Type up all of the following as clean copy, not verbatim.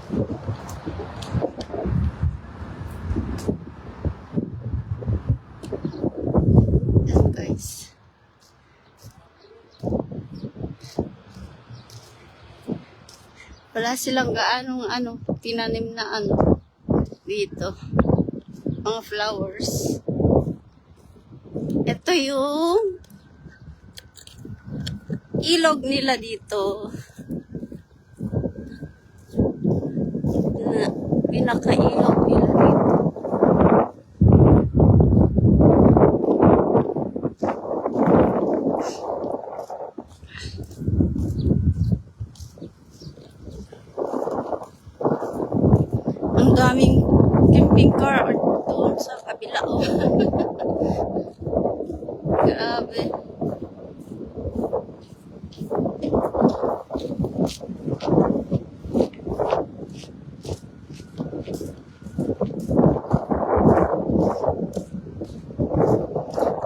Yan guys. Wala silang gaanong tinanim na dito. Mga flowers. Ito yung ilog nila dito. Pinaka-ilog nila dito. Ang daming camping car doon sa kabila. Grabe.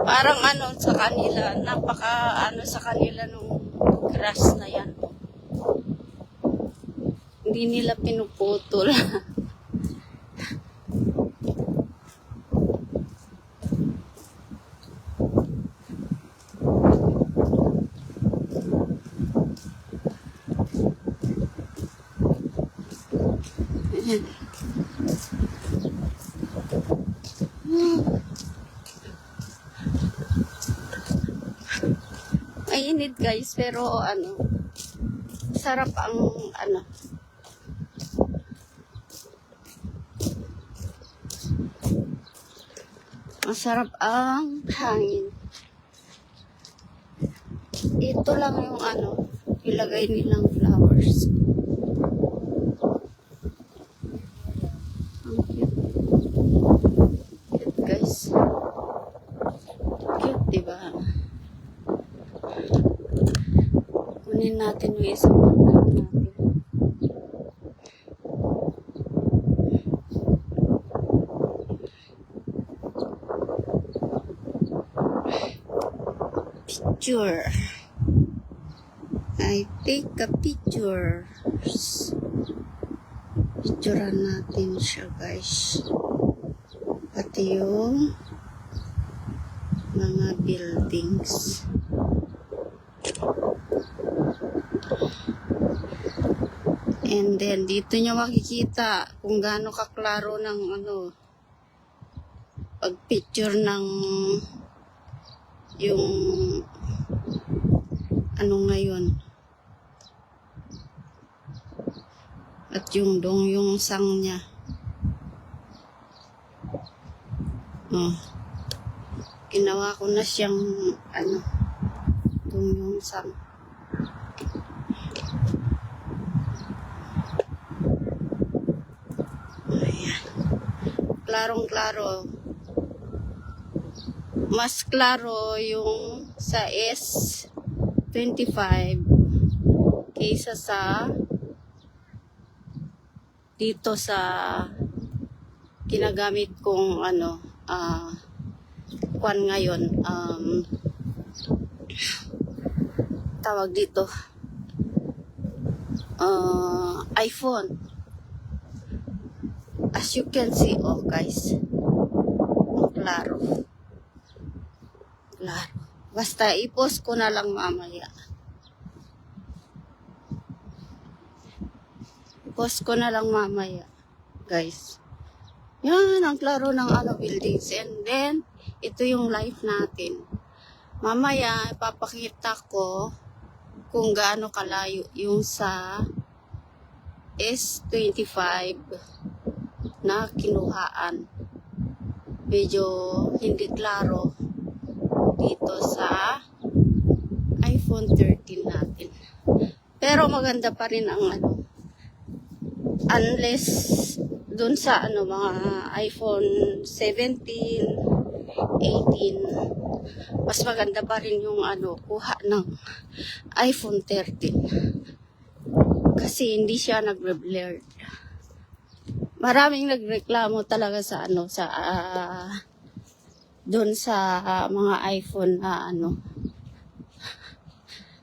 Parang sa kanila, napaka sa kanila nung grass na yan. Hindi nila pinuputol. Mainit guys, pero sarap ang masarap ang hangin. Ito lang yung ilagay nilang flowers. Ang cute. Cute guys. Cute, diba? Kunin natin yung isang natin. Picture. I take a picture. Picturean natin siya guys. Pati yung mga buildings. And then dito nyo makikita kung gaano kaklaro ng pag-picture ng yung ngayon. At yung sang niya. Ginawa ko na siyang yung sang. Ayan. Klarong-klaro. Mas klaro yung sa S25 kaysa sa dito sa ginagamit kong kwan ngayon, tawag dito iPhone. As you can see, guys, klaro. Basta i-post ko na lang mamaya. I-post ko na lang mamaya, guys. Yan, ang klaro ng buildings. And then, ito yung life natin. Mamaya, ipapakita ko kung gaano kalayo yung sa S25 na kinuhaan. Medyo hindi klaro dito sa iPhone 13 natin. Pero maganda pa rin ang unless dun sa mga iPhone 17, 18, mas maganda pa rin yung kuha ng iPhone 13 kasi hindi siya nagre-blurred. Maraming nagreklamo talaga sa doon sa mga iPhone na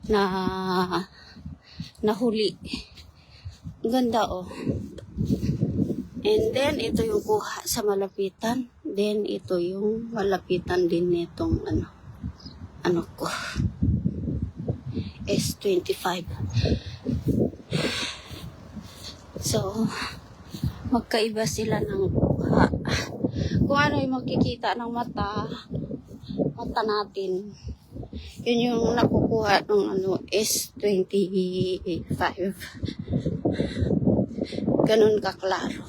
na nahuli. Ang ganda And then, ito yung kuha sa malapitan. Then, ito yung malapitan din nitong ano ko. S25. So, magkaiba sila ng kuha. Kung ano yung makikita ng mata natin, yun yung nakukuha ng S25. Ganun kaklaro.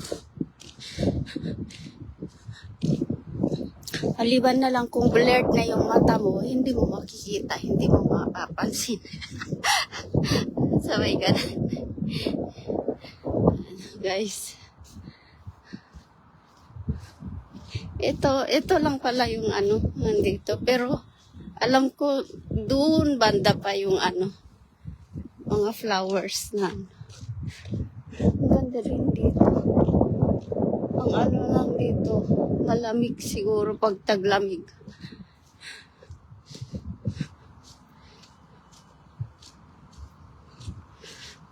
Maliban na lang kung blurred na yung mata mo, hindi mo makikita, hindi mo mapapansin. Sabay ka na. Guys. Ito lang pala yung nandito. Pero, alam ko, doon banda pa yung mga flowers na. Ang ganda rin dito. Ang lang dito, malamig siguro pag taglamig.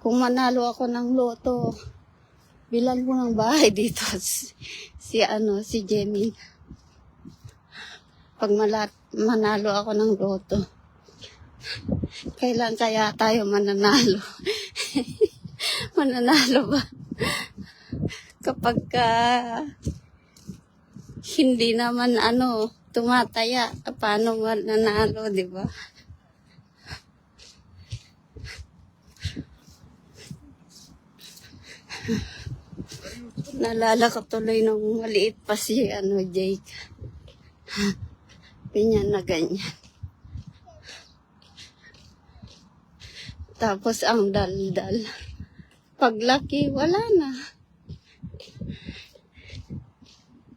Kung manalo ako ng loto, bilan mo ng bahay dito si Jemmy. Pag manalo ako ng loto, kailan kaya tayo mananalo? Mananalo ba? Kapag hindi naman tumataya, paano mananalo, di ba? Naalala ko tuloy nung maliit pa si Jake. Ganyan na ganyan. Tapos ang daldal. Paglaki, wala na.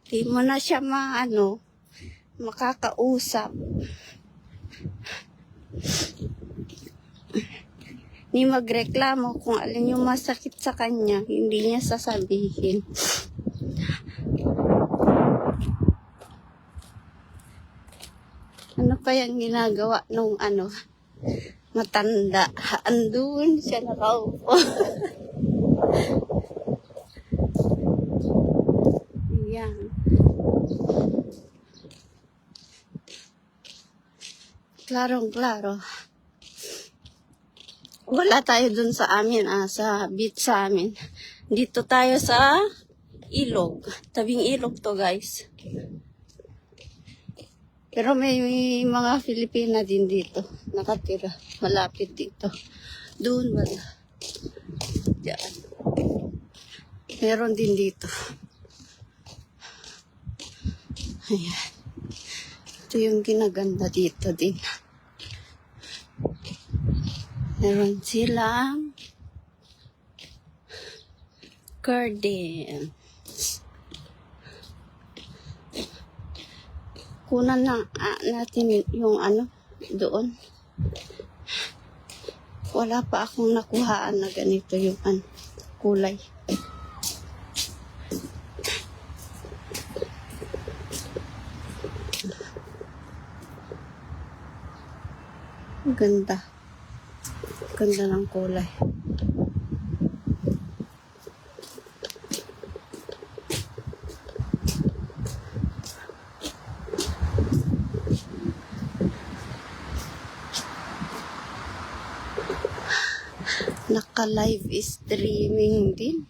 Di mo na siya makakausap. Ni magreklamo kung alin yung masakit sa kanya, hindi niya sasabihin. Ano kayang ginagawa nung matanda? Andun siya nakaupo. Yan. Klarong-klaro. Wala tayo dun sa amin, sa beach sa amin. Dito tayo sa ilog. Tabing ilog to, guys. Pero may mga Filipina din dito. Nakatira. Malapit dito. Doon wala. Diyan. Meron din dito. Ayan. Ito yung ginaganda dito din. Meron silang garden. Kunan na natin yung doon. Wala pa akong nakuhaan na ganito yung kulay. Ganda. Ganda ng kulay. Naka-live streaming din.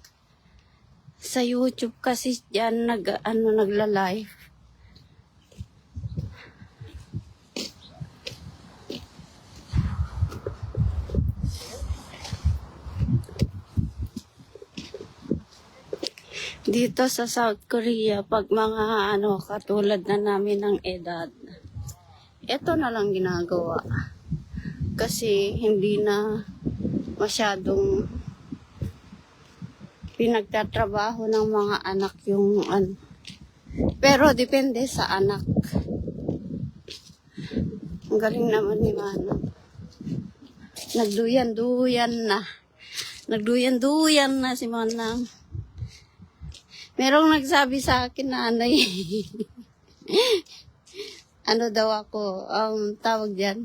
Sa YouTube kasi diyan nagla-live. Dito sa South Korea, pag mga katulad na namin ng edad, ito na lang ginagawa. Kasi hindi na masyadong pinagtatrabaho ng mga anak yung Pero depende sa anak. Ang galing naman ni Manong. Nagduyan-duyan na. Nagduyan-duyan na si Manang. Merong nagsabi sa akin na daw ako, tawag diyan.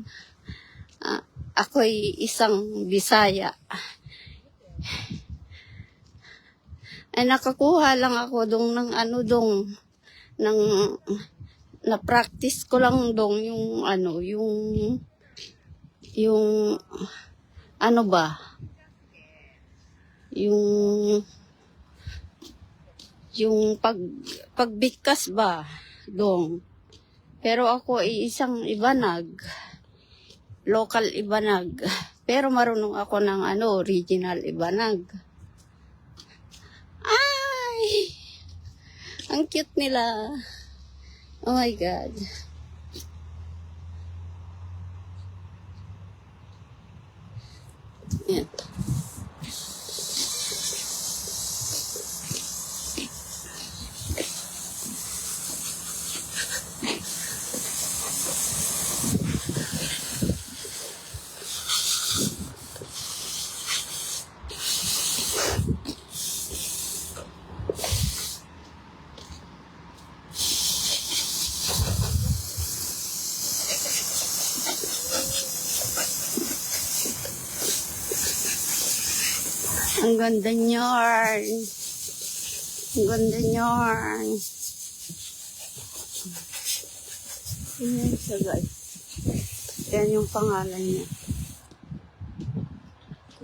Ako'y isang Bisaya. Ay nakakuha lang ako dong ng ano dong ng na-practice ko lang dong yung ano yung ano ba yung pagbigkas ba dong. Pero ako ay isang ibanag, local ibanag. Pero marunong ako ng ano, original ibanag. Ay! Ang cute nila. Oh my God. Yan. Ang ganda niyan. Ang ganda niyan. Yan siya guys. Yan yung pangalan niya.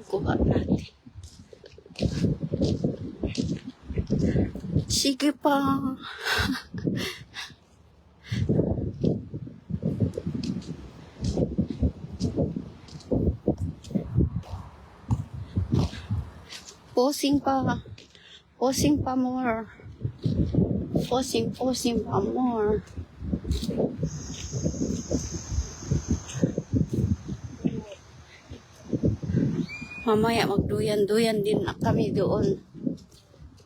Kukuha natin. Sige pa. Posing pa. Posing pa more. Posing pa more. Mamaya magduyan-duyan din kami doon.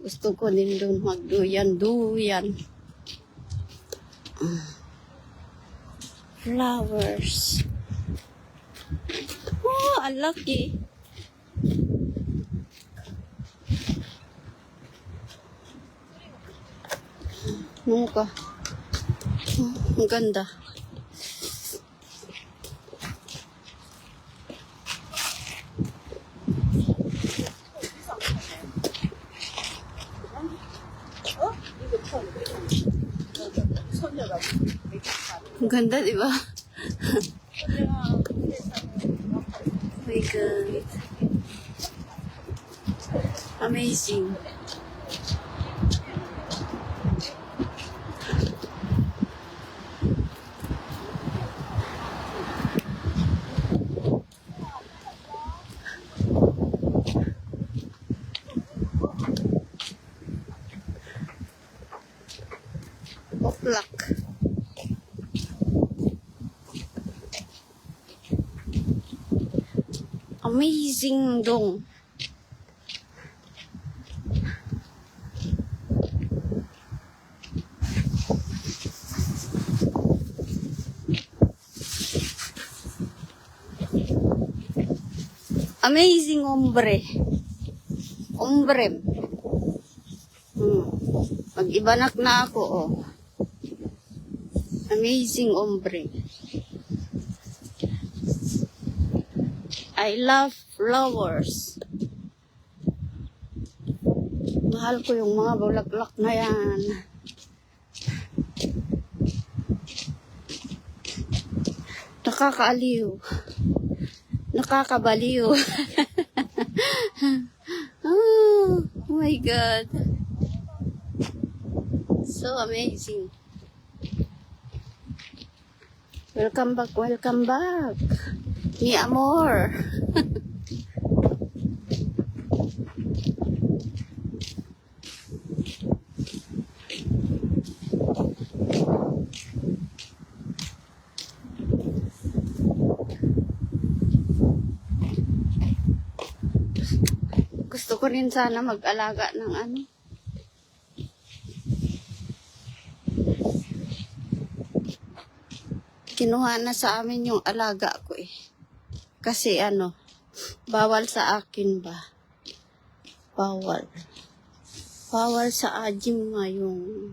Gusto ko din doon magduyan-duyan. Flowers. Oh, ang lucky. Ano ka? Ang ganda. Ang ganda, di ba? Oh my God. Amazing. Oplak. Amazing dong. Amazing ombre. Ombre. Mag-ibanak na ako, oh. Amazing ombre. I love flowers. Mahal ko yung mga bulaklak na yan. Nakakaaliw. Nakakabaliw. Oh my God. So amazing. Welcome back, welcome back. Mi amor. Gusto ko rin sana mag-alaga ng ano. Kinuha na sa amin yung alaga ko eh. Kasi ano, bawal sa akin ba? Bawal. Bawal sa ajim nga yung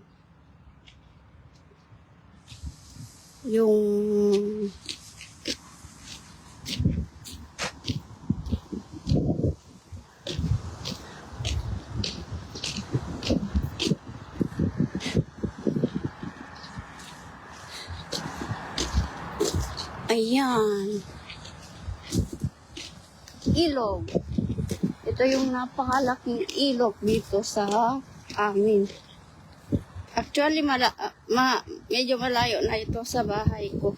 Ayan. Ilog. Ito yung napakalaking ilog dito sa amin. Actually, medyo malayo na ito sa bahay ko.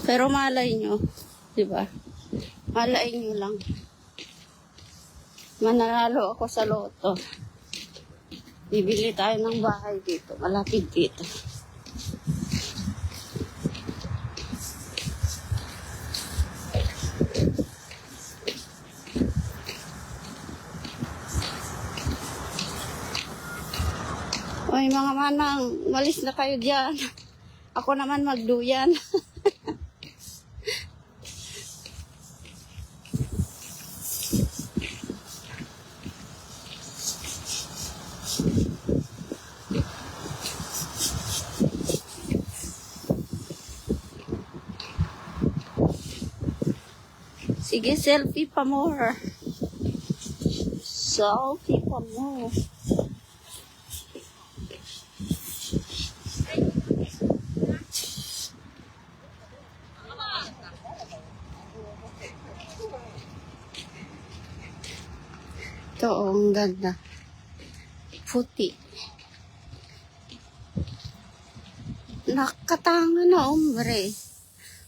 Pero malay nyo, di ba? Malay nyo lang. Mananalo ako sa loto. Bibili tayo ng bahay dito, malapit dito. Oy, mga manang, malis na kayo dyan. Ako naman magduyan. Sige, selfie pa more. Selfie pa more. Ito, ang ganda. Puti. Nakatanga na, hombre.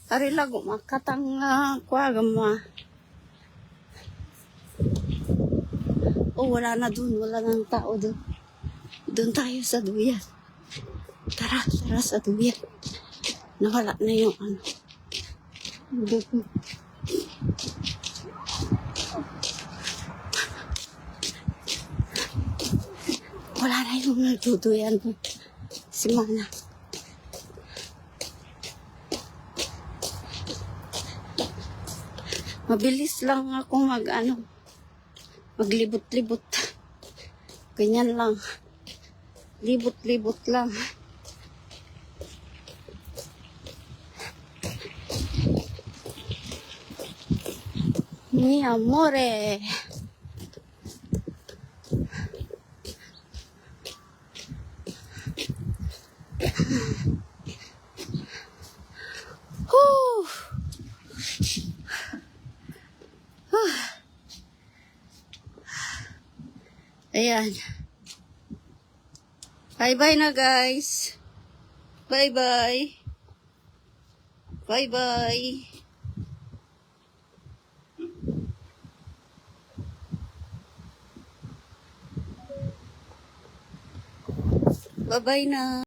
Ari lago, makatanga kwa gama. Oh, wala na dun. Wala nang tao dun. Dun tayo sa duyan. Tara sa duyan. Nawala na yung ano. Dun. Wala na yung nagduduyan dun. Si Mana. Mabilis lang ako maglibot-libot. Ganyan lang. Libot-libot lang. Mi amore. Ayan. Bye-bye na, guys. Bye-bye. Bye-bye. Bye-bye na.